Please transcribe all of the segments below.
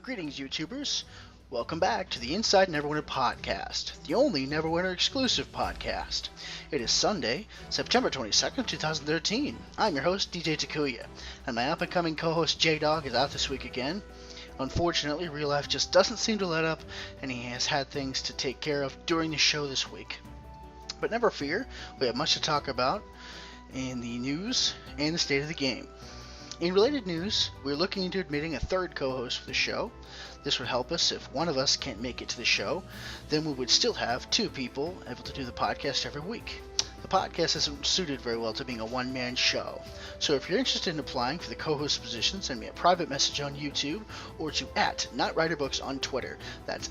Greetings, YouTubers. Welcome back to the Inside Neverwinter podcast, the only Neverwinter exclusive podcast. It is Sunday, September 22nd, 2013. I'm your host, DJ Takuya, and my up-and-coming co-host, J-Dog, is out this week again. Unfortunately, real life just doesn't seem to let up, and he has had things to take care of during the show this week. But never fear, we have much to talk about in the news and the state of the game. In related news, we're looking into admitting a third co-host for the show. This would help us if one of us can't make it to the show. Then we would still have two people able to do the podcast every week. The podcast isn't suited very well to being a one-man show. So if you're interested in applying for the co-host position, send me a private message on YouTube or to @NotWriterBooks on Twitter. That's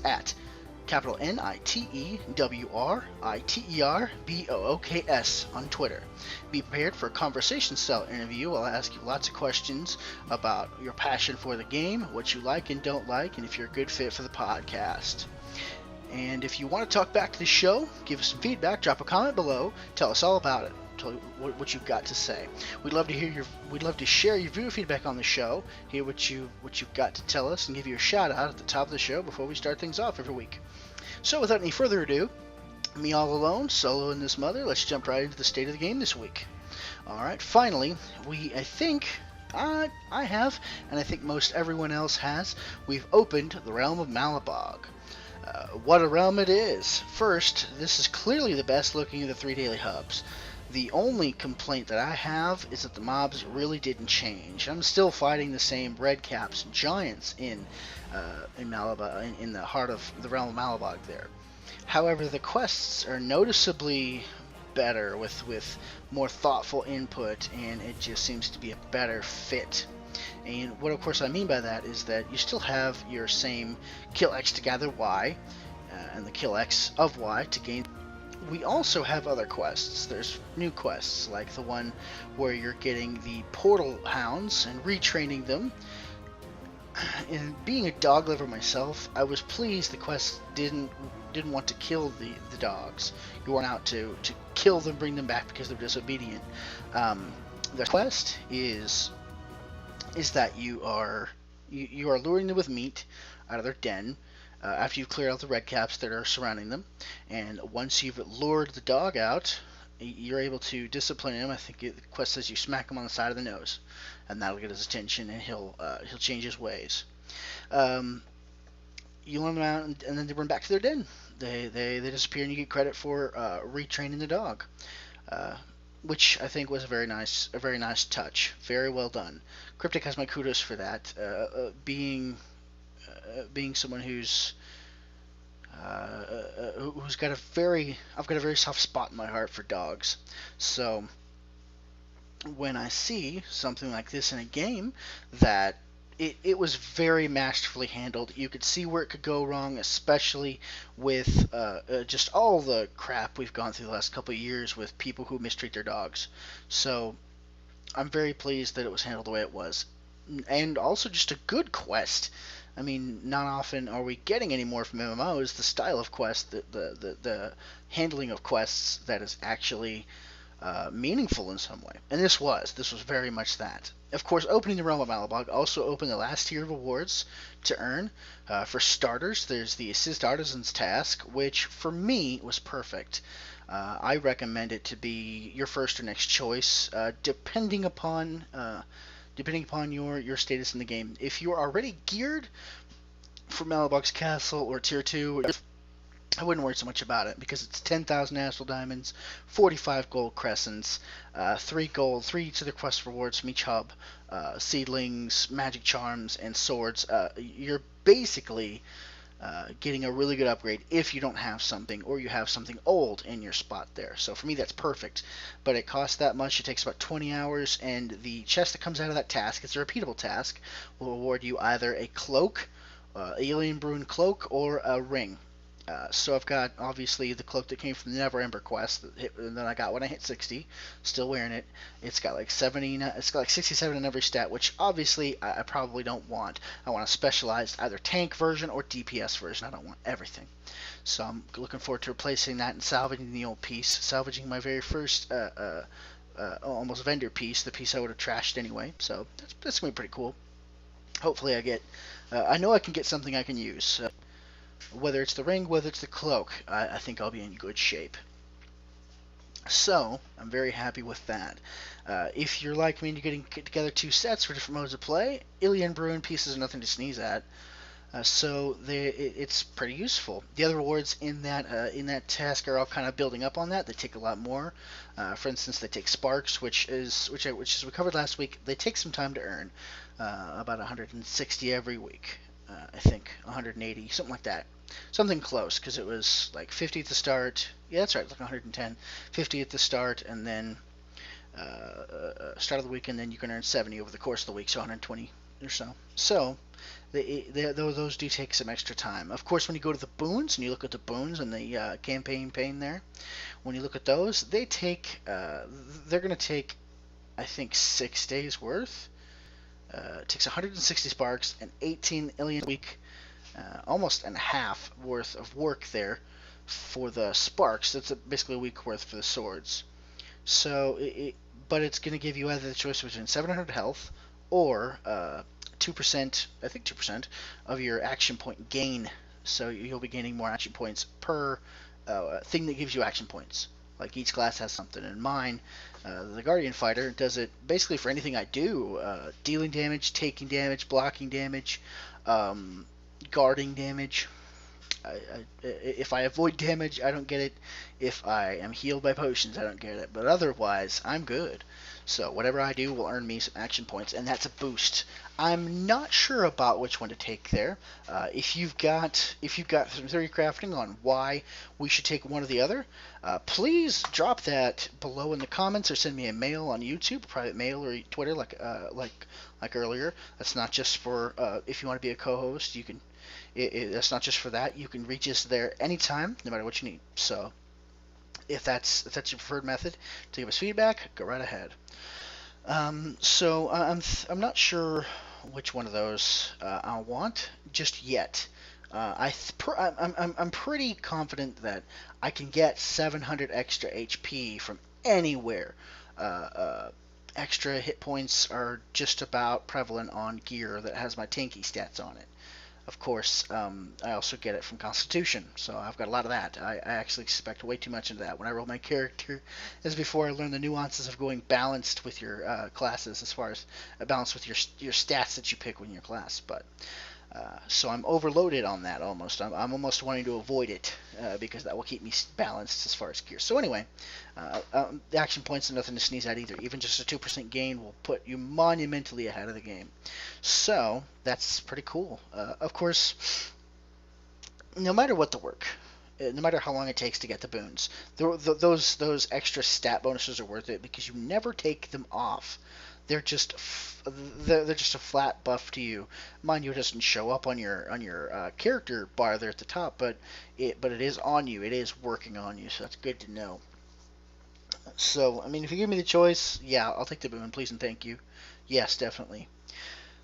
capital NITEWRITERBOOKS on Twitter. Be prepared for a conversation-style interview. I'll ask you lots of questions about your passion for the game, what you like and don't like, and if you're a good fit for the podcast. And if you want to talk back to the show, give us some feedback, drop a comment below, tell us all about it. Tell what you've got to say. We'd love to share your viewer feedback on the show, hear what you've got to tell us, and give you a shout out at the top of the show before we start things off every week. So without any further ado, me all alone, solo in this mother, let's jump right into the state of the game this week. Alright, finally, I think, and I think most everyone else has, we've opened the realm of Malabog. What a realm it is! First, this is clearly the best looking of the 3 daily hubs. The only complaint that I have is that the mobs really didn't change. I'm still fighting the same red caps giants in Malabog, in the heart of the realm of Malabog there. However, the quests are noticeably better with more thoughtful input, and it just seems to be a better fit. And what of course I mean by that is that you still have your same kill X to gather Y, and the kill X of Y to gain. We also have other quests. There's new quests, like the one where you're getting the portal hounds and retraining them. And being a dog lover myself, I was pleased the quest didn't want to kill the dogs. You weren't out to kill them, bring them back because they're disobedient. The quest is that you are luring them with meat out of their den. After you've cleared out the red caps that are surrounding them, and once you've lured the dog out, you're able to discipline him. I think the quest says you smack him on the side of the nose, and that'll get his attention, and he'll change his ways. You let them out, and then they run back to their den. They disappear, and you get credit for retraining the dog, which I think was a very nice touch. Very well done. Cryptic has my kudos for that. Being someone who's got I've got a very soft spot in my heart for dogs. So when I see something like this in a game, that it was very masterfully handled. You could see where it could go wrong, especially with just all the crap we've gone through the last couple of years with people who mistreat their dogs. So I'm very pleased that it was handled the way it was. And also just a good quest. I mean, not often are we getting any more from MMOs. The style of quest, the handling of quests that is actually meaningful in some way. And this was very much that. Of course, opening the realm of Malabog also opened the last tier of awards to earn. For starters, there's the Assist Artisans task, which for me was perfect. I recommend it to be your first or next choice, depending upon your status in the game. If you're already geared for Malabog's Castle or Tier 2, I wouldn't worry so much about it, because it's 10,000 Astral Diamonds, 45 Gold Crescents, 3 gold, 3 each of the quest rewards from each hub, Seedlings, Magic Charms, and Swords. You're basically getting a really good upgrade if you don't have something, or you have something old in your spot there. So for me, that's perfect. But it costs that much. It takes about 20 hours, and the chest that comes out of that task, it's a repeatable task, will award you either a cloak, Alien Bruin cloak, or a ring. So I've got, obviously, the cloak that came from the Neverwinter quest that I got when I hit 60. Still wearing it. It's got like 67 in every stat, which obviously I probably don't want. I want a specialized either tank version or DPS version. I don't want everything. So I'm looking forward to replacing that and salvaging the old piece. Salvaging my very first almost vendor piece, the piece I would have trashed anyway. So that's going to be pretty cool. Hopefully, I get. I know I can get something I can use. Whether it's the ring, whether it's the cloak, I think I'll be in good shape. So, I'm very happy with that. If you're like me and you're getting together two sets for different modes of play, Ilian Bruin pieces are nothing to sneeze at. It's pretty useful. The other rewards in that task are all kind of building up on that. They take a lot more. For instance, they take sparks, which is we covered last week. They take some time to earn, about 160 every week. I think 180, something like that. Something close, because it was like 50 at the start. Yeah, that's right, like 110. 50 at the start, and then start of the week, and then you can earn 70 over the course of the week, so 120 or so. So those do take some extra time. Of course, when you go to the boons and you look at the boons and the campaign pane there, when you look at those, they're going to take, I think, 6 days worth. It takes 160 sparks and 18 alien a week, almost and a half worth of work there for the sparks. That's basically a week worth for the swords. So, but it's going to give you either the choice between 700 health or 2%, I think 2% of your action point gain. So you'll be gaining more action points per thing that gives you action points. Like each class has something. In mine, the Guardian Fighter does it basically for anything I do: dealing damage, taking damage, blocking damage, um, guarding damage. If I avoid damage, I don't get it. If I am healed by potions, I don't get it. But otherwise, I'm good. So whatever I do will earn me some action points, and that's a boost. I'm not sure about which one to take there. If you've got some theory crafting on why we should take one or the other, please drop that below in the comments or send me a mail on YouTube, private mail or Twitter, like earlier. That's not just for if you want to be a co-host. You can that's not just for that. You can reach us there anytime, no matter what you need. So if that's your preferred method to give us feedback, go right ahead. I'm not sure which one of those I want just yet. I'm pretty confident that I can get 700 extra HP from anywhere. Uh, uh, Extra hit points are just about prevalent on gear that has my tanky stats on it. Of course, I also get it from Constitution, so I've got a lot of that. I actually expect way too much into that. When I roll my character, as before I learn the nuances of going balanced with your classes, as far as balanced with your stats that you pick when your class. But so I'm overloaded on that almost. I'm almost wanting to avoid it because that will keep me balanced as far as gear. So anyway, the action points are nothing to sneeze at either. Even just a 2% gain will put you monumentally ahead of the game. So that's pretty cool. Of course, no matter what the work, no matter how long it takes to get the boons, those extra stat bonuses are worth it because you never take them off. They're just they're just a flat buff to you. Mind you, it doesn't show up on your character bar there at the top, but it is on you. It is working on you, so that's good to know. So I mean, if you give me the choice, yeah, I'll take the boon, please and thank you. Yes, definitely.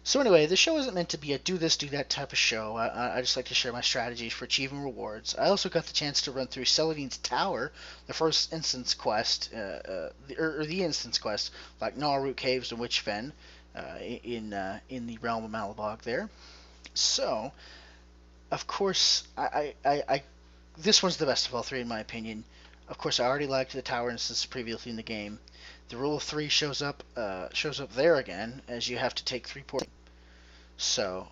So anyway, the show isn't meant to be a do this, do that type of show. I just like to share my strategies for achieving rewards. I also got the chance to run through Celadine's Tower, the first instance quest, or the instance quest, like Gnarroot Caves and Witchfen, in the realm of Malabog there. So, of course, this one's the best of all three in my opinion. Of course, I already liked the tower instance previously in the game. The rule of three shows up there again, as you have to take 3 portions. So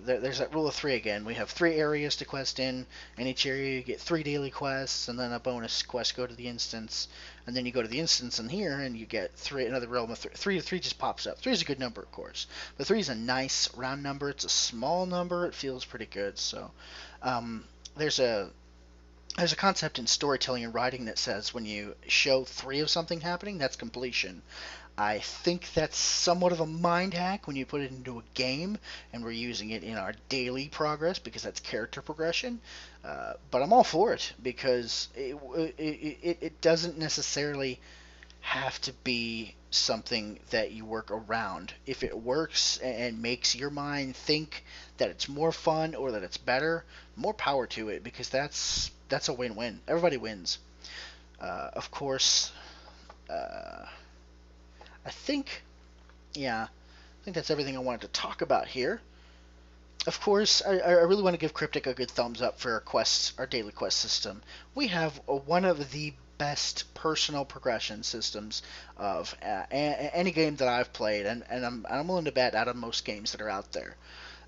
there's that rule of three again. We have 3 areas to quest in. In each area, you get 3 daily quests, and then a bonus quest go to the instance. And then you go to the instance in here, and you get another realm of 3. 3 just pops up. 3 is a good number, of course, but 3 is a nice round number. It's a small number. It feels pretty good. So um, there's a there's a concept in storytelling and writing that says when you show 3 of something happening, that's completion. I think that's somewhat of a mind hack when you put it into a game, and we're using it in our daily progress because that's character progression. But I'm all for it because it doesn't necessarily have to be something that you work around. If it works and makes your mind think that it's more fun or that it's better, more power to it because that's a win-win. Everybody wins. Of course, I think, yeah. I think that's everything I wanted to talk about here. Of course, I really want to give Cryptic a good thumbs up for our quests, our daily quest system. We have one of the best personal progression systems of any game that I've played, and I'm willing to bet out of most games that are out there,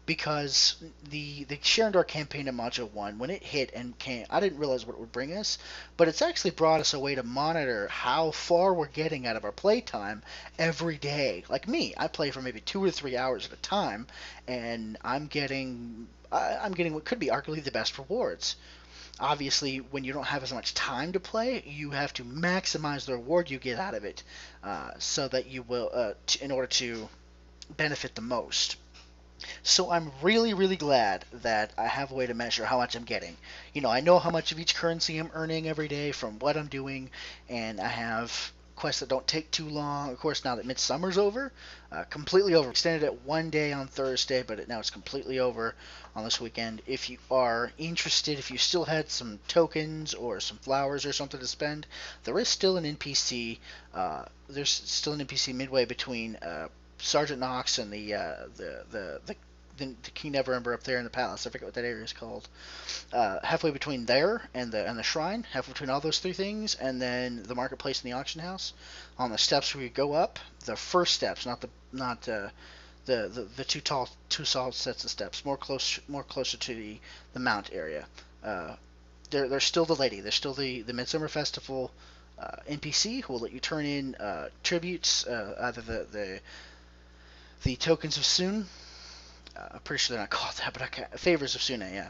because the Sharendor campaign in Module 1, when it hit and came, I didn't realize what it would bring us, but it's actually brought us a way to monitor how far we're getting out of our playtime every day. Like me, I play for maybe 2 or 3 hours at a time, and I'm getting what could be arguably the best rewards. Obviously, when you don't have as much time to play, you have to maximize the reward you get out of it, so that you will, in order to benefit the most. So I'm really, really glad that I have a way to measure how much I'm getting. I know how much of each currency I'm earning every day from what I'm doing, and I have quests that don't take too long. Of course, now that Midsummer's over, completely over. Extended it one day on Thursday, but now it's completely over on this weekend. If you are interested, if you still had some tokens or some flowers or something to spend, there is still an NPC. There's still an NPC midway between Sergeant Knox and the King Neverwinter up there in the palace. I forget what that area is called. Halfway between there and the shrine, halfway between all those three things, and then the marketplace and the auction house. On the steps where you go up, the first steps, not the two tall sets of steps, more closer to the mount area. There's still the lady. There's still the Midsummer Festival NPC who will let you turn in tributes, either the tokens of Soon. I'm pretty sure they're not called that, but I can't. Favors of Sune, yeah.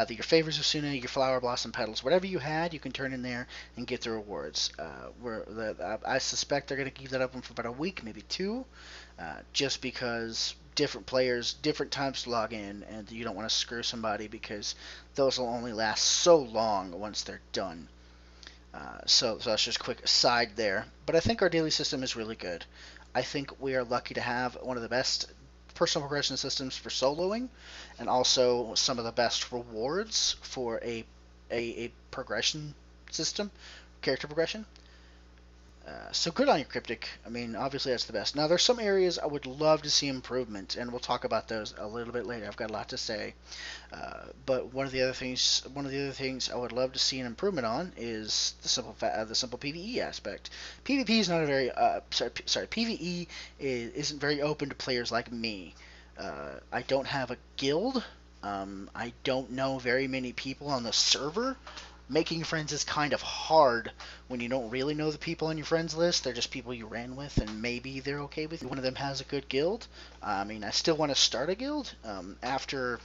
Your favors of Sune, your flower blossom petals, whatever you had, you can turn in there and get the rewards. I suspect they're going to keep that open for about a week, maybe two, just because different players, different times to log in, and you don't want to screw somebody because those will only last so long once they're done. So that's just a quick aside there. But I think our daily system is really good. I think we are lucky to have one of the best personal progression systems for soloing, and also some of the best rewards for a progression system, character progression. So good on you, Cryptic. I mean, obviously that's the best. Now, there's some areas I would love to see improvement, and we'll talk about those a little bit later. I've got a lot to say. But one of the other things I would love to see an improvement on is the simple PVE aspect. PvP is not a very PVE isn't very open to players like me. I don't have a guild. I don't know very many people on the server. Making friends is kind of hard when you don't really know the people on your friends list. They're just people you ran with, and maybe they're okay with you. One of them has a good guild. I mean, I still want to start a guild after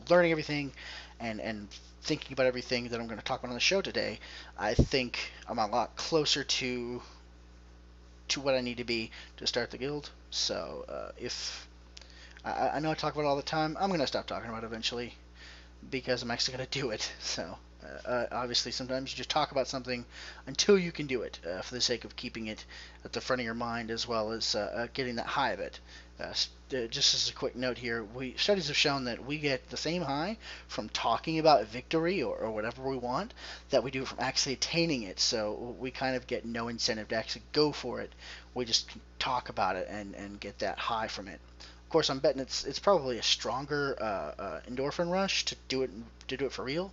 learning everything and thinking about everything that I'm going to talk about on the show today. I think I'm a lot closer to what I need to be to start the guild. So if I know I talk about it all the time, I'm going to stop talking about it eventually, because I'm actually going to do it. So obviously sometimes you just talk about something until you can do it, for the sake of keeping it at the front of your mind, as well as getting that high of it. Just as a quick note here, studies have shown that we get the same high from talking about victory or whatever we want that we do from actually attaining it. So we kind of get no incentive to actually go for it. We just talk about it and get that high from it. Of course, I'm betting it's probably a stronger endorphin rush to do it for real,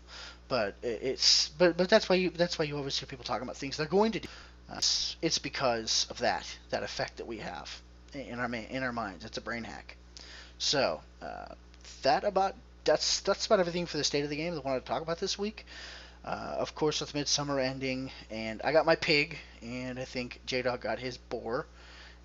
but but that's why you always hear people talking about things they're going to do. It's because of that effect that we have in our minds. It's a brain hack. So that about that's about everything for the state of the game that I wanted to talk about this week. Of course, with Midsummer ending, and I got my pig, and I think J-Dog got his boar.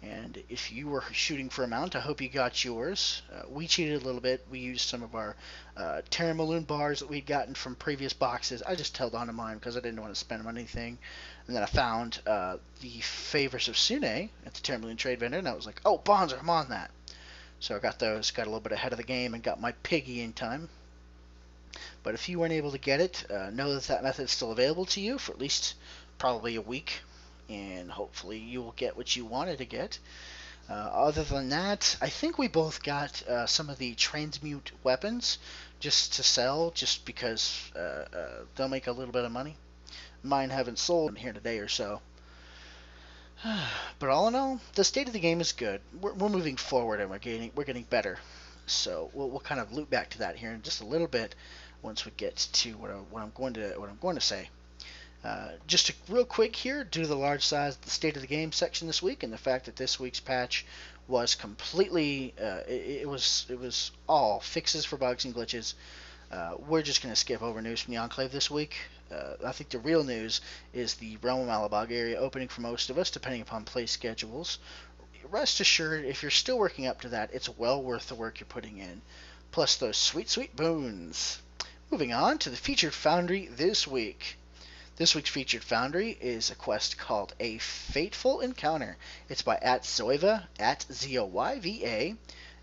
And if you were shooting for a mount, I hope you got yours. We cheated a little bit. We used some of our Terramaloon bars that we'd gotten from previous boxes. I just held on to mine because I didn't want to spend them on anything. And then I found the Favors of Sune at the Terramaloon trade vendor, and I was like, oh, Bonzer, I'm on that. So I got those, got a little bit ahead of the game, and got my piggy in time. But if you weren't able to get it, know that method is still available to you for at least probably a week, and hopefully you will get what you wanted to get. Other than that, I think we both got some of the transmute weapons just to sell, just because they'll make a little bit of money. Mine haven't sold here in a day or so. But all in all, the state of the game is good. We're moving forward and we're getting better. So we'll kind of loop back to that here in just a little bit once we get to what I'm going to say. Just real quick here, due to the large size of the state of the game section this week and the fact that this week's patch was completely it was all fixes for bugs and glitches. We're just going to skip over news from the Enclave this week. I think the real news is the Realm of Malabog area opening for most of us, depending upon play schedules. Rest assured, if you're still working up to that, it's well worth the work you're putting in. Plus those sweet, sweet boons. Moving on to the featured foundry this week. This week's featured foundry is a quest called A Fateful Encounter. It's by @Zoyva, @Zoyva,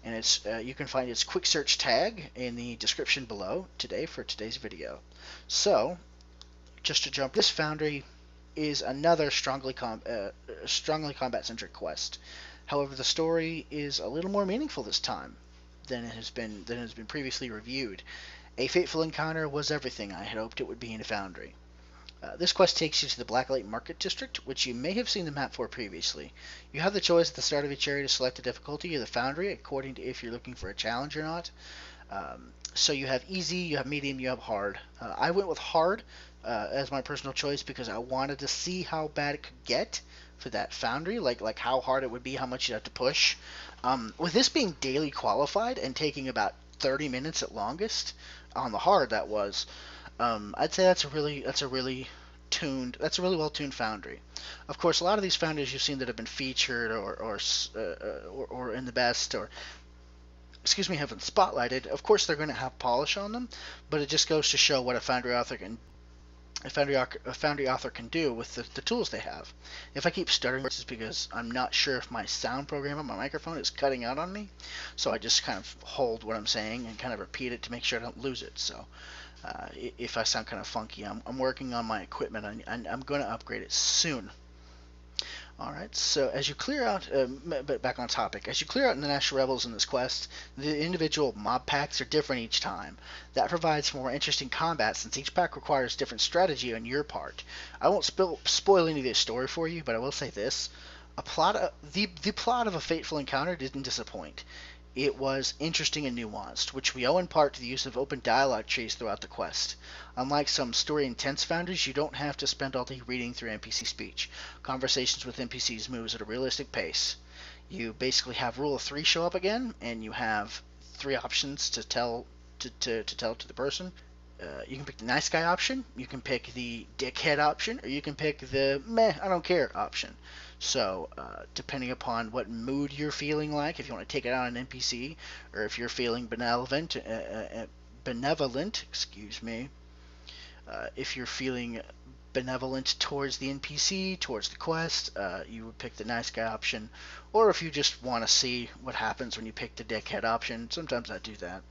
and you can find its quick search tag in the description below today for today's video. So, just to jump, this foundry is another strongly combat-centric quest. However, the story is a little more meaningful this time than has been previously reviewed. A Fateful Encounter was everything I had hoped it would be in a foundry. This quest takes you to the Blacklight Market District, which you may have seen the map for previously. You have the choice at the start of each area to select the difficulty of the foundry according to if you're looking for a challenge or not. So you have easy, you have medium, you have hard. I went with hard as my personal choice because I wanted to see how bad it could get for that foundry, like how hard it would be, how much you'd have to push. With this being daily qualified and taking about 30 minutes at longest on the hard, that was. I'd say that's a really well tuned foundry. Of course, a lot of these foundries you've seen that have been featured or in the best or have been spotlighted. Of course, they're going to have polish on them, but it just goes to show what a foundry author can do with the tools they have. If I keep stuttering, it's because I'm not sure if my sound program on my microphone is cutting out on me, so I just kind of hold what I'm saying and kind of repeat it to make sure I don't lose it. So if I sound kind of funky, I'm working on my equipment and I'm going to upgrade it soon. Alright, so as you clear out, but back on topic, as you clear out the National Rebels in this quest, the individual mob packs are different each time. That provides for more interesting combat since each pack requires different strategy on your part. I won't spoil any of this story for you, but I will say this. The plot of A Fateful Encounter didn't disappoint. It was interesting and nuanced, which we owe in part to the use of open dialogue trees throughout the quest. Unlike some story-intense foundries, you don't have to spend all day reading through NPC speech. Conversations with NPCs moves at a realistic pace. You basically have Rule of 3 show up again, and you have 3 options to tell to the person. You can pick the nice guy option, you can pick the dickhead option, or you can pick the meh, I don't care option. So, depending upon what mood you're feeling like, if you want to take it out on an NPC, or if you're feeling benevolent, if you're feeling benevolent towards the NPC, towards the quest, you would pick the nice guy option. Or if you just want to see what happens when you pick the dickhead option, sometimes I do that.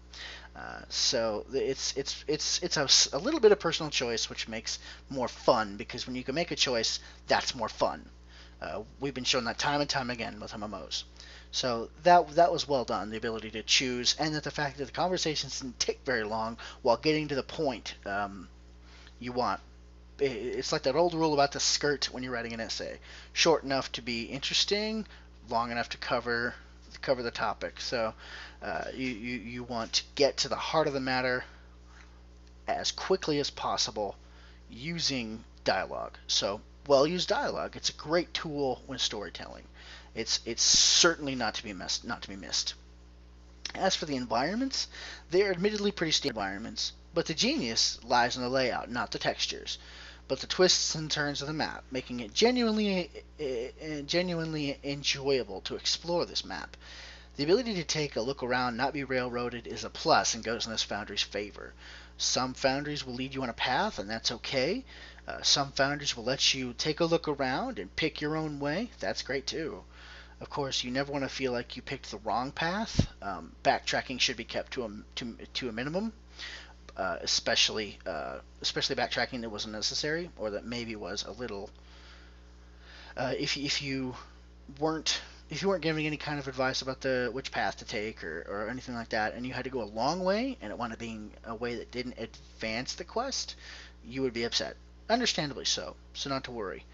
So it's a little bit of personal choice, which makes more fun because when you can make a choice, that's more fun. We've been shown that time and time again with MMOs. So that was well done, the ability to choose, and that the fact that the conversations didn't take very long while getting to the point you want. It's like that old rule about the skirt when you're writing an essay: short enough to be interesting, long enough to cover the topic. So you want to get to the heart of the matter as quickly as possible using dialogue. So well-used dialogue. It's a great tool when storytelling. It's certainly not to be missed. As for the environments, they are admittedly pretty standard environments, but the genius lies in the layout, not the textures, but the twists and turns of the map, making it genuinely enjoyable to explore this map. The ability to take a look around, not be railroaded, is a plus and goes in this foundry's favor. Some foundries will lead you on a path, and that's okay. Some foundries will let you take a look around and pick your own way. That's great too. Of course, you never want to feel like you picked the wrong path. Backtracking should be kept to a minimum, especially backtracking that wasn't necessary or that maybe was a little. If you weren't giving any kind of advice about which path to take or anything like that, and you had to go a long way and it wound up being a way that didn't advance the quest, you would be upset. Understandably so. So not to worry.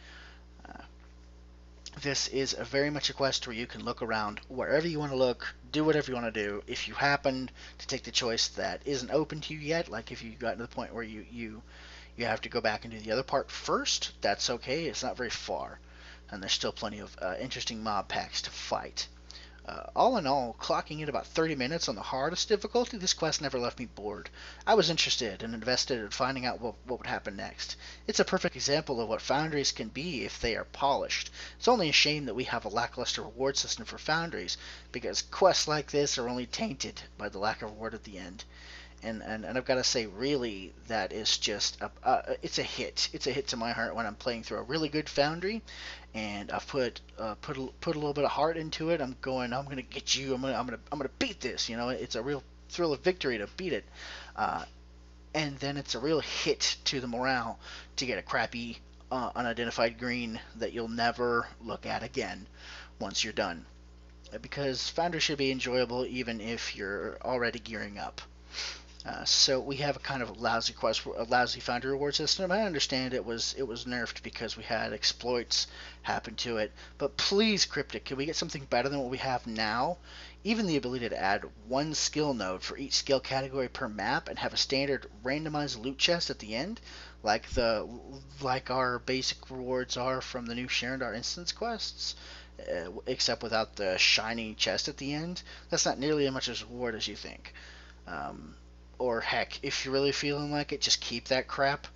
This is very much a quest where you can look around wherever you want to look, do whatever you want to do. If you happen to take the choice that isn't open to you yet, like if you got to the point where you have to go back and do the other part first, that's okay. It's not very far, and there's still plenty of interesting mob packs to fight. All in all, clocking in about 30 minutes on the hardest difficulty, this quest never left me bored. I was interested and invested in finding out what would happen next. It's a perfect example of what Foundries can be if they are polished. It's only a shame that we have a lackluster reward system for Foundries, because quests like this are only tainted by the lack of reward at the end. And I've got to say, really, that is just it's a hit. It's a hit to my heart when I'm playing through a really good Foundry, and I've put a little bit of heart into it. I'm gonna get you. I'm gonna beat this. You know, it's a real thrill of victory to beat it, uh, and then it's a real hit to the morale to get a crappy unidentified green that you'll never look at again once you're done. Because Foundry should be enjoyable even if you're already gearing up. So we have a kind of lousy a lousy Foundry reward system. I understand it was nerfed because we had exploits happen to it, but please, Cryptic, can we get something better than what we have now? Even the ability to add one skill node for each skill category per map and have a standard randomized loot chest at the end, like our basic rewards are from the new Sharendar instance quests, except without the shiny chest at the end. That's not nearly as much as reward as you think. Um, or heck, if you're really feeling like it, just keep that crap.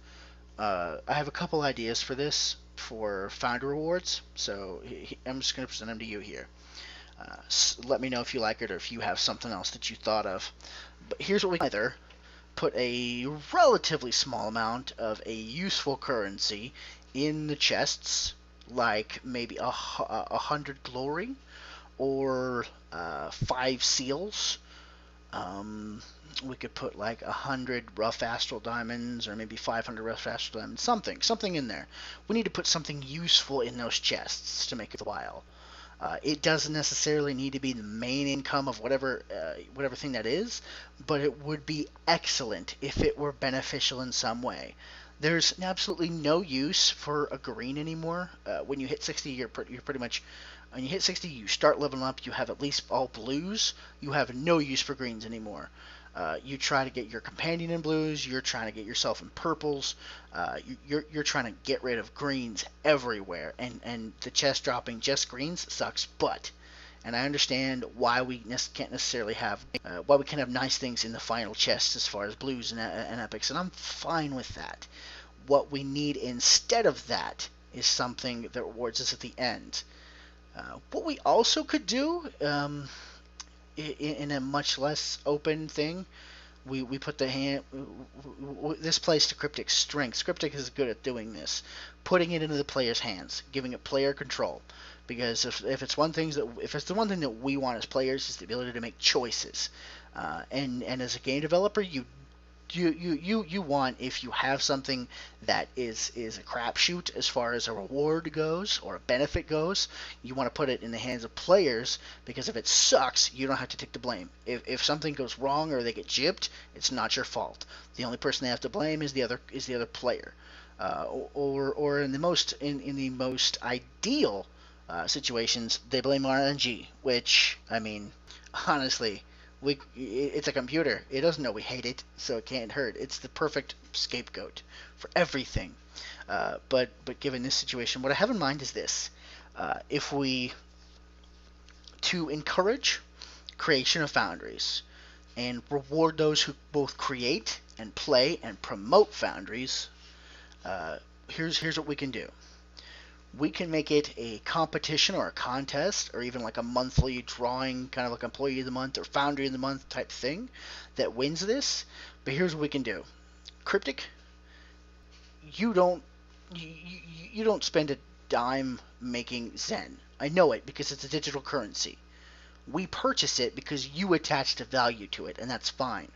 I have a couple ideas for this for Founder Rewards, so I'm just going to present them to you here. Let me know if you like it or if you have something else that you thought of. But here's what we can either put a relatively small amount of a useful currency in the chests, like maybe 100 glory or 5 seals. We could put like 100 rough astral diamonds or maybe 500 rough astral diamonds, something in there. We need to put something useful in those chests to make it worthwhile. It doesn't necessarily need to be the main income of whatever thing that is, but it would be excellent if it were beneficial in some way. There's absolutely no use for a green anymore. When you hit 60, you're pretty much when you hit 60, you start leveling up. You have at least all blues. You have no use for greens anymore. You try to get your companion in blues. You're trying to get yourself in purples. You're trying to get rid of greens everywhere, and the chest dropping just greens sucks butt. And I understand why we can't necessarily have why we can have nice things in the final chest as far as blues and epics, and I'm fine with that. What we need instead of that is something that rewards us at the end. What we also could do, in a much less open thing, we put the hand this plays to Cryptic's strengths. Cryptic is good at doing this, putting it into the player's hands, giving it player control. Because if it's the one thing that we want as players is the ability to make choices, and as a game developer, you want, if you have something that is a crapshoot as far as a reward goes or a benefit goes, you want to put it in the hands of players, because if it sucks, you don't have to take the blame. If something goes wrong or they get gypped, it's not your fault. The only person they have to blame is the other player. Or in the most ideal situations, they blame RNG, which, I mean, honestly, it's a computer. It doesn't know we hate it, so it can't hurt. It's the perfect scapegoat for everything. But given this situation, what I have in mind is this: if we to encourage creation of foundries and reward those who both create and play and promote foundries, here's what we can do. We can make it a competition or a contest or even like a monthly drawing, kind of like Employee of the Month or Foundry of the Month type thing that wins this. But here's what we can do. Cryptic, you don't you don't spend a dime making Zen. I know it because it's a digital currency. We purchase it because you attached a value to it, and that's fine.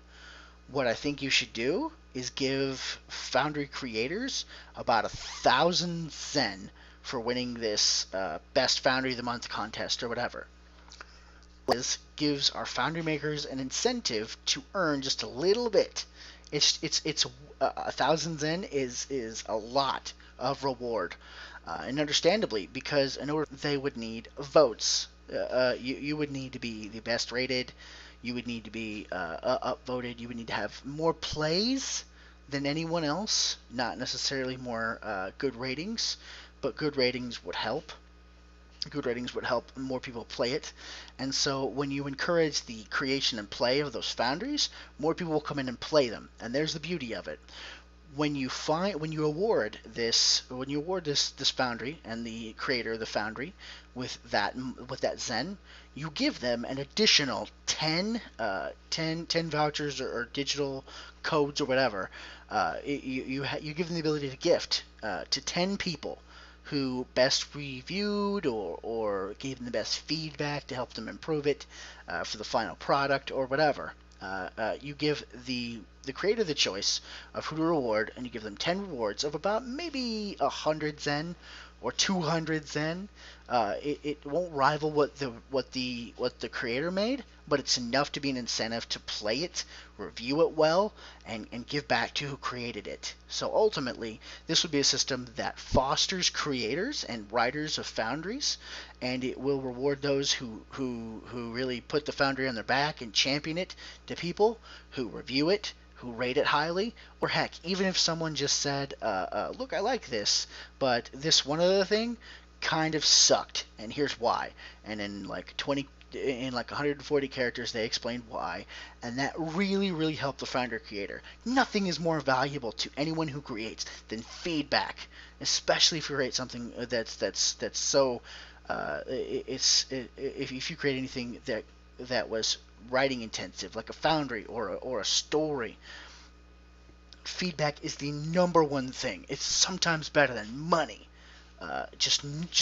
What I think you should do is give Foundry creators about 1,000 Zen for winning this Best Foundry of the Month contest or whatever. This gives our Foundry makers an incentive to earn just a little bit. It's 1,000 Zen is a lot of reward. and understandably, because in order they would need votes. You would need to be the best rated. You would need to be upvoted. You would need to have more plays than anyone else. Not necessarily more good ratings, but good ratings would help. Good ratings would help more people play it. And so when you encourage the creation and play of those foundries, more people will come in and play them. And there's the beauty of it. When you award this foundry and the creator of the foundry with that Zen, you give them an additional 10 vouchers or digital codes or whatever. You give them the ability to gift to 10 people who best reviewed or gave them the best feedback to help them improve it for the final product or whatever. You give the creator the choice of who to reward, and you give them 10 rewards of about maybe 100 Zen or 200 Zen. It won't rival what the creator made, but it's enough to be an incentive to play it, review it well, and give back to who created it. So ultimately, this would be a system that fosters creators and writers of foundries, and it will reward those who really put the foundry on their back and champion it to people who review it, who rate it highly, or heck, even if someone just said, look, I like this, but this one other thing kind of sucked, and here's why. And in like 140 characters, they explained why, and that really, really helped the founder creator. Nothing is more valuable to anyone who creates than feedback, especially if you create something that's so. If you create anything that was writing intensive, like a foundry or a story, feedback is the number one thing. It's sometimes better than money. Just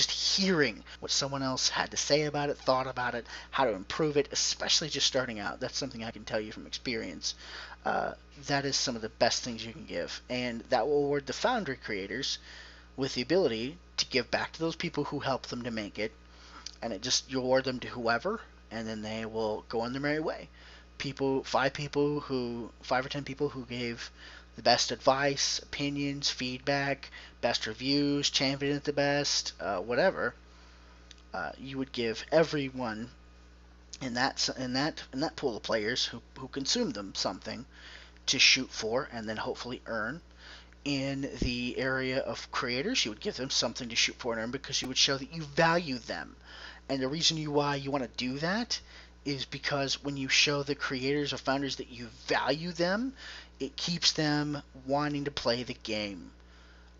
hearing what someone else had to say about it, thought about it, how to improve it, especially just starting out. That's something I can tell you from experience. That is some of the best things you can give, and that will reward the foundry creators with the ability to give back to those people who helped them to make it, and it just you award them to whoever, and then they will go on their merry way. Five or 10 people who gave the best advice, opinions, feedback, best reviews, championed it the best, whatever. You would give everyone in that pool of players who consumed them something to shoot for and then hopefully earn. In the area of creators, you would give them something to shoot for and earn because you would show that you value them. And the reason why you want to do that is because when you show the creators or founders that you value them, it keeps them wanting to play the game.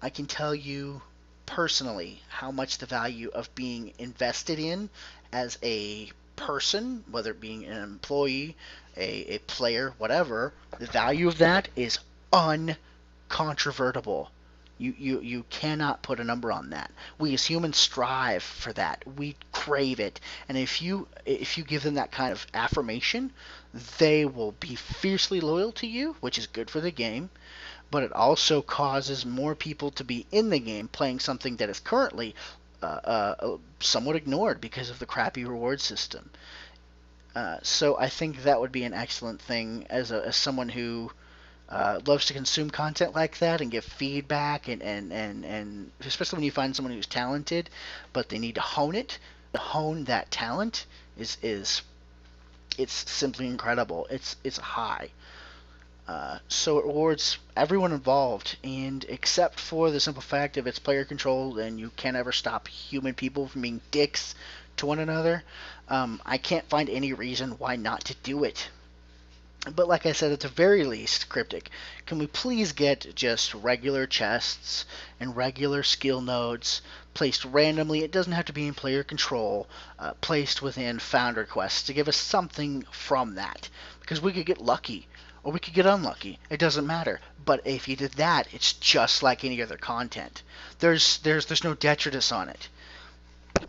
I can tell you personally how much the value of being invested in as a person, whether it being an employee, a player, whatever, the value of that is uncontrovertible. You cannot put a number on that. We as humans strive for that. We crave it. And if you give them that kind of affirmation, they will be fiercely loyal to you, which is good for the game, but it also causes more people to be in the game playing something that is currently somewhat ignored because of the crappy reward system. So I think that would be an excellent thing as someone who loves to consume content like that and give feedback and especially when you find someone who's talented but they need to hone it. To hone that talent is it's simply incredible. It's high. So it rewards everyone involved, and except for the simple fact of it's player controlled and you can't ever stop human people from being dicks to one another, I can't find any reason why not to do it. But like I said, at the very least, Cryptic, can we please get just regular chests and regular skill nodes placed randomly? It doesn't have to be in player control, placed within founder quests to give us something from that. Because we could get lucky, or we could get unlucky. It doesn't matter. But if you did that, it's just like any other content. There's no detritus on it.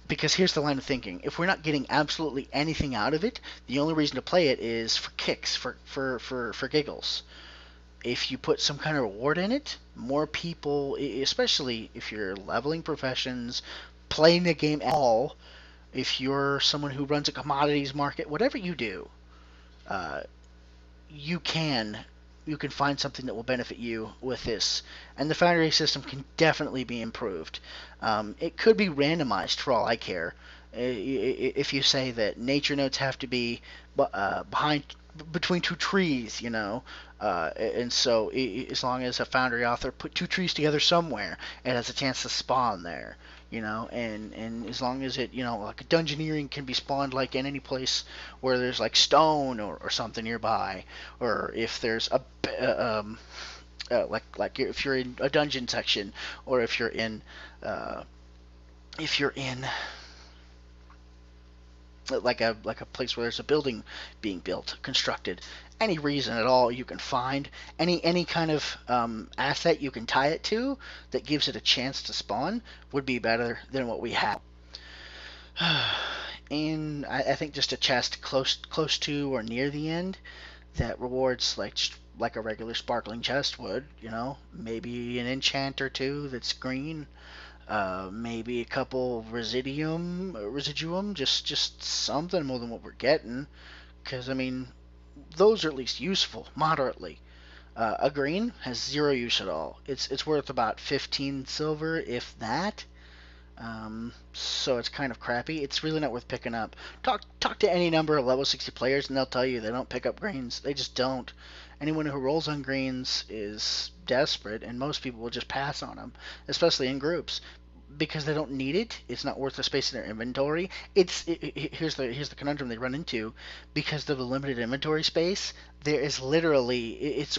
Because here's the line of thinking: if we're not getting absolutely anything out of it, the only reason to play it is for kicks, for giggles. If you put some kind of reward in it, more people, especially if you're leveling professions, playing the game at all, if you're someone who runs a commodities market, whatever you do, uh, you can you can find something that will benefit you with this. And the Foundry system can definitely be improved. It could be randomized for all I care. If you say that nature nodes have to be behind between two trees, and so as long as a Foundry author put two trees together somewhere, it has a chance to spawn there. And as long as it, like a dungeoneering can be spawned like in any place where there's like stone or something nearby, or if there's like if you're in a dungeon section, or if you're in like a place where there's a building being built, constructed, any reason at all you can find, any kind of asset you can tie it to that gives it a chance to spawn would be better than what we have. And I think just a chest close to or near the end that rewards like a regular sparkling chest would, maybe an enchant or two that's green, maybe a couple residuum, just something more than what we're getting. Because I mean, those are at least useful moderately. A green has zero use at all. It's worth about 15 silver, if that. So it's kind of crappy. It's really not worth picking up. Talk to any number of level 60 players, and they'll tell you they don't pick up greens. They just don't. Anyone who rolls on greens is desperate, and most people will just pass on them, especially in groups, because they don't need it. It's not worth the space in their inventory. Here's the conundrum they run into. Because of the limited inventory space, there is literally it's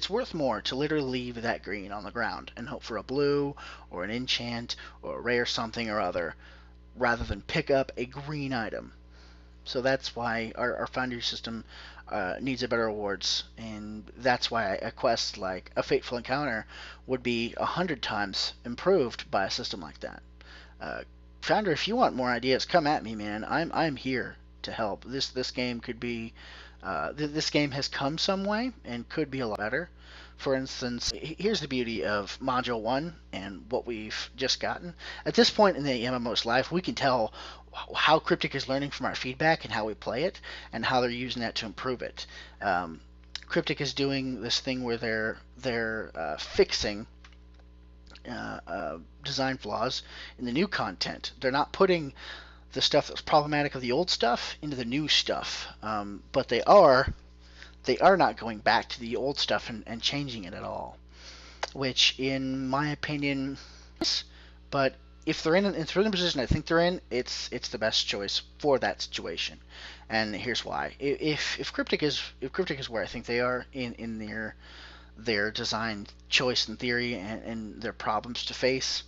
worth more to literally leave that green on the ground and hope for a blue or an enchant or a rare something or other, rather than pick up a green item. So that's why our Foundry system needs a better rewards, and that's why a quest like a Fateful Encounter would be 100 times improved by a system like that. Uh, Founder, if you want more ideas, come at me, man. I'm here to help. This game could be this game has come some way and could be a lot better. For instance, here's the beauty of Module 1 and what we've just gotten. At this point in the MMO's life, we can tell how Cryptic is learning from our feedback and how we play it, and how they're using that to improve it. Cryptic is doing this thing where they're fixing design flaws in the new content. They're not putting the stuff that's problematic of the old stuff into the new stuff, but they are not going back to the old stuff and changing it at all, which in my opinion is, but if they're in the position I think they're in, it's the best choice for that situation. And here's why. If Cryptic is where I think they are in their design choice and theory and their problems to face,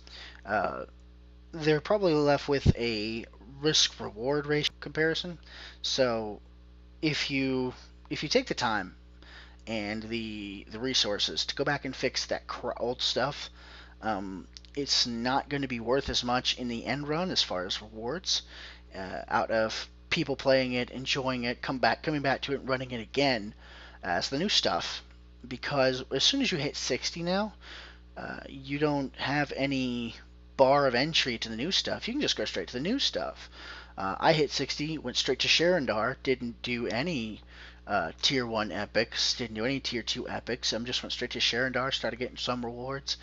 they're probably left with a risk reward ratio comparison. So if you take the time and the resources to go back and fix that old stuff, it's not going to be worth as much in the end run as far as rewards, out of people playing it, enjoying it, coming back to it, running it again as the new stuff. Because as soon as you hit 60 now, you don't have any bar of entry to the new stuff. You can just go straight to the new stuff. I hit 60, went straight to Sharandar, didn't do any tier 1 epics, didn't do any tier 2 epics. I just went straight to Sharandar, started getting some rewards.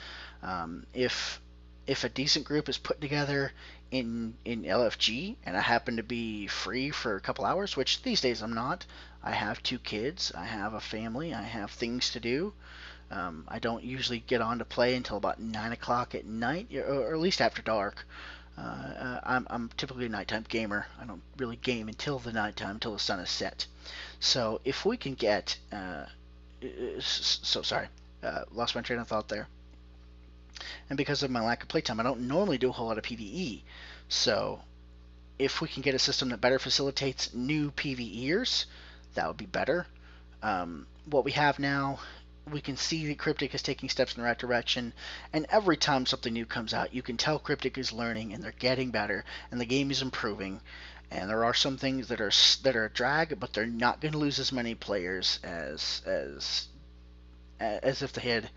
If a decent group is put together in LFG and I happen to be free for a couple hours, which these days I'm not. I have 2 kids, I have a family, I have things to do. I don't usually get on to play until about 9 o'clock at night, or at least after dark. I'm typically a nighttime gamer. I don't really game until the nighttime, until the sun is set. So if we can get, sorry, lost my train of thought there. And because of my lack of playtime, I don't normally do a whole lot of PvE. So if we can get a system that better facilitates new PvEers, that would be better. What we have now, we can see that Cryptic is taking steps in the right direction, and every time something new comes out, you can tell Cryptic is learning and they're getting better, and the game is improving. And there are some things that are a drag, but they're not going to lose as many players as if they had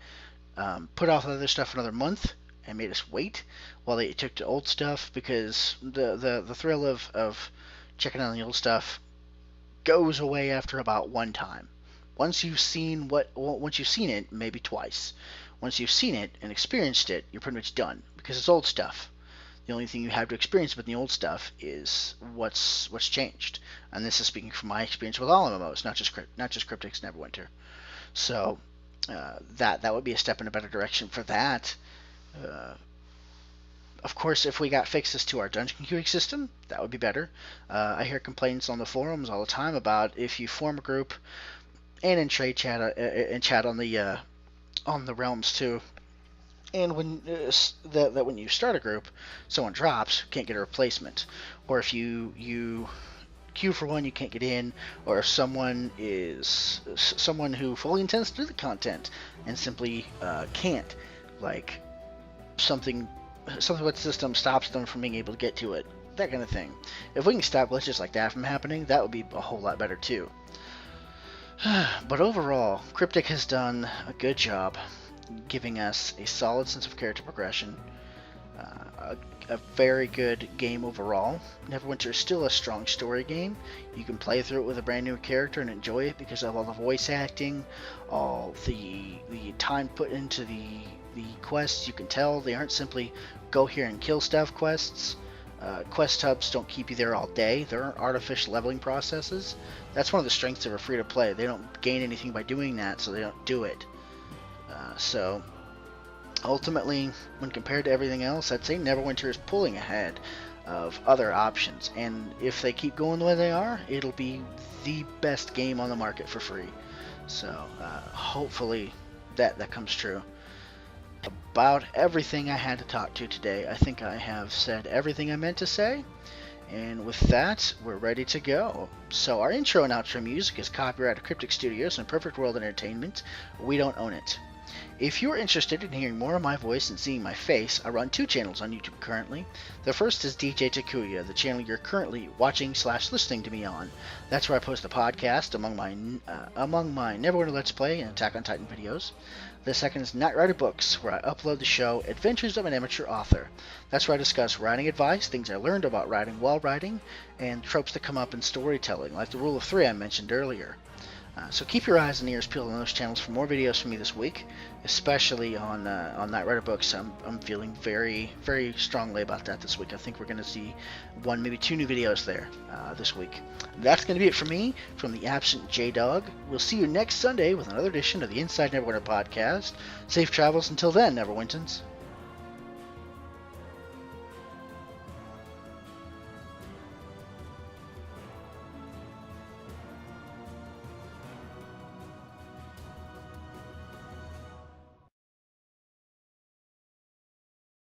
put off the other stuff another month and made us wait while they took to old stuff, because the thrill of checking out the old stuff goes away after about one time. once you've seen it, maybe twice. Once you've seen it and experienced it, you're pretty much done because it's old stuff. The only thing you have to experience with the old stuff is what's changed. And this is speaking from my experience with all MMOs, not just Cryptic's Neverwinter. So that would be a step in a better direction for that. Of course, if we got fixes to our dungeon queuing system, that would be better. I hear complaints on the forums all the time about if you form a group and in trade chat and chat on the realms too. And when that when you start a group, someone drops, can't get a replacement, or if you queue for one, you can't get in, or if someone who fully intends to do the content and simply can't, like something with the system stops them from being able to get to it, that kind of thing. If we can stop glitches like that from happening, that would be a whole lot better too. But overall, Cryptic has done a good job giving us a solid sense of character progression, a very good game overall. Neverwinter is still a strong story game. You can play through it with a brand new character and enjoy it because of all the voice acting, all the time put into the quests. You can tell they aren't simply go here and kill stuff quests. Quest hubs don't keep you there all day. There aren't artificial leveling processes. That's one of the strengths of a free-to-play. They don't gain anything by doing that, so they don't do it. So, ultimately, when compared to everything else, I'd say Neverwinter is pulling ahead of other options. And if they keep going the way they are, it'll be the best game on the market for free. So, hopefully that comes true. About everything I had to talk to today, I think I have said everything I meant to say. And with that, we're ready to go. So our intro and outro music is copyrighted Cryptic Studios and Perfect World Entertainment. We don't own it. If you're interested in hearing more of my voice and seeing my face, I run 2 channels on YouTube currently. The first is DJ Takuya, the channel you're currently watching/listening to me on. That's where I post the podcast among my Neverwinter Let's Play and Attack on Titan videos. The second is Night Rider Books, where I upload the show Adventures of an Amateur Author. That's where I discuss writing advice, things I learned about writing while writing, and tropes that come up in storytelling, like the Rule of 3 I mentioned earlier. So keep your eyes and ears peeled on those channels for more videos from me this week, especially on Night Rider Books. I'm feeling very, very strongly about that this week. I think we're going to see 1, maybe 2 new videos there this week. That's going to be it for me, from the absent J-Dog. We'll see you next Sunday with another edition of the Inside Neverwinter podcast. Safe travels until then, Neverwintons.